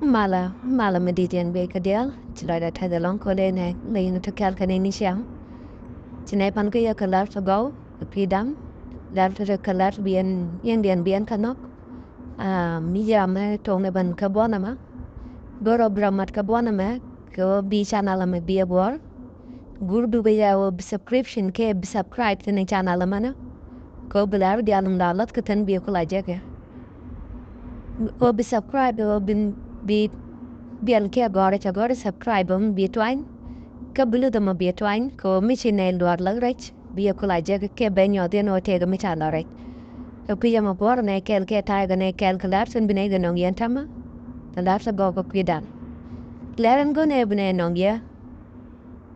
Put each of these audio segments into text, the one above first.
Mala meditian be kadial, chilada tadalong kole ne lein to kalkane nisham. Chinay pan kaya kalar to go, the pidam, lar to the kalar bien Indian bien kanok. Mija me tone ban kabonama. Goro bramat kabonama, go be channel me be a war. Gurdu be ya subscription ke subscribe to the channel mana. Go belar dialum dalat katan be kulaja. Go be subscribe or be bian ke agora subscribe be twine. Ka bulu da mabia twine ko michinel duar lag rech bia kula jeg ke benyo de no tega michala rech. Ka piya ma bor ne kel ke taiga ne kel kalar sun bine ga nong yentama. Da lar sa go ko kwidan. Laren go ne bine nong ya.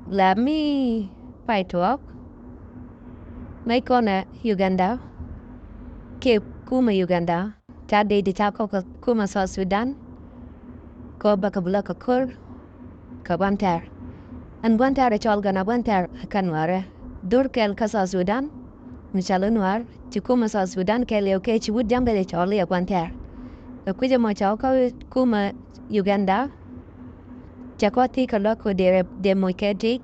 Lab mi pai tuok. Mai kona Uganda. Ke kuma Uganda. Ta de di ta ko kuma South Sudan. Ko baka bula ka kur. Ka bantar. An bantar chol gana bantar kanware. Dur kel ka South Sudan. Michalo noir, chikuma South Sudan kele okay chiwud jambele chole ya bantar. Kuja mo chao ka kuma Uganda. Chakoti ka loko de mo ke dik.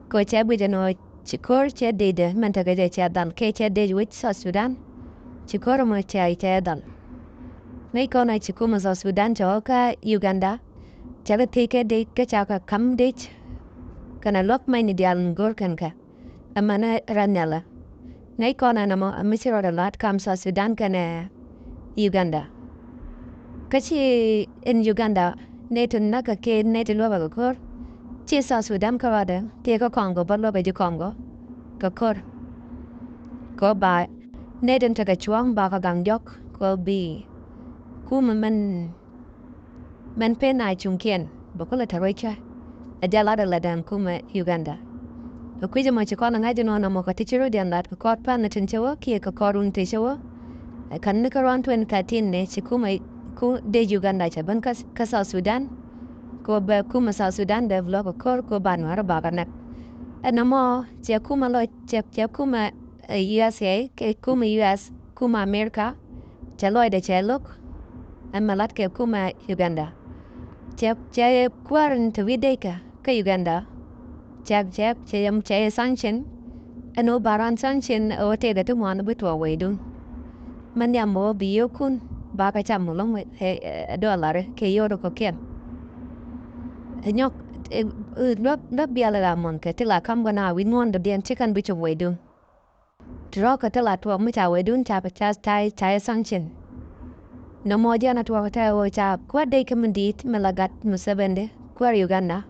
Ko chabu no chikor che de mentaga de cha dan ke che de wit South Sudan. Chikor mo cha dal. Nei kona chikuma South Sudan chao ka Uganda. Chala tike de ka chaka kam dich. Kana lok mai ni dial ngor ka. Amana ranela. Nei kona namo amisiro da lat kam South Sudan kana Uganda. Kachi in Uganda neto naka ke neto loba ga kor. Chi South Sudan karada te ko Congo ba loba di Congo. Ka kor. Ko ba neto taka chuang ba ka gangyok ko bi. Kuma man penai chungkien. Bakola taroicha. Ajalada ladan kuma Uganda. Kuja mo chikona ngaji no na mo ka tichiru dian lat ko kot pa na tinchewa ki ka korun tishewa. Kan nika ron 2013 ne chikuma ku de Uganda cha ban ka South Sudan. Ko ba kuma South Sudan de vlog ko kor ko ban war ba ka nak. Na mo che kuma lo che kuma USA ke kuma US kuma America. Che lo de che look. An malat ke kuma Uganda. Che kwaran to videka ka Uganda. Che sanction. Ano baran sanction o te da tumwana bitwa wedun. Manya mo biyo kun baka cham long dollar ke yoro ko ken. Nyok lop biala la mon ke tila kam gana win mon de den chicken bicho wedun. Troka tila to mi ta wedun ta pa tai sanction. No mo jana to ta o ta kwa de kamandit melagat musabende kwa Uganda.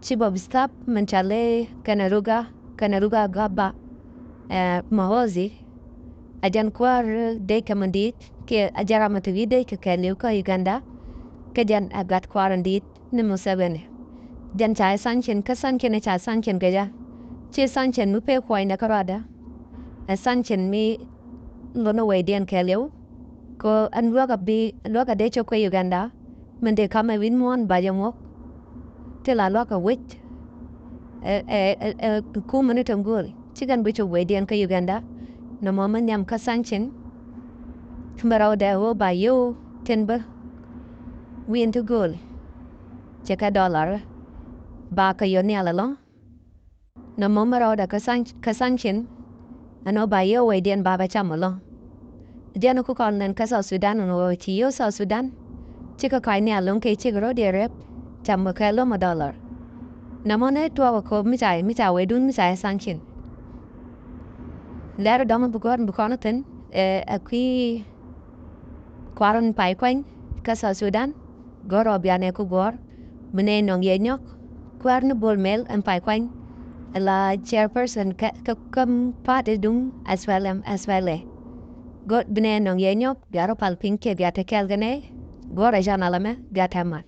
Chibob stop menchale kanaruga gaba mahozi ajan kwar de kamandit ke ajara matugide ke keliuka Uganda ke jan agat kwarandit ni musabene jan chai sanchen ka sanchen cha sanchen gaja che sanchen mu pe kwai na karada a sanchen mi lono we den keliu ko an loga de chokwe Uganda mende kama win mon bajamo tela loka wit kuma ni tangul chigan bicho we den ka Uganda na mama nyam ka sanchen Mbarao da ho ba yo tenba win to goal cheka dollar ba ka yo ni alalo na mama ro da ka sanchen ano ba yo we den ba chamalo diano ko kon nen ka South Sudan no ti yo South Sudan cheka kai ni alon ke chigro de rep cham ka lo ma dollar na mone to ko mi chai we dun mi chai sanchen lero dama bukonaten akui kwaran pai kwany ka South Sudan goro biane ku gor mene nong yenyok kwarno bol mel an pai kwany la chairperson ka kam pate dung as well got bene nong yenyok biaro pal pinke biate kelgane gora janalame biate mat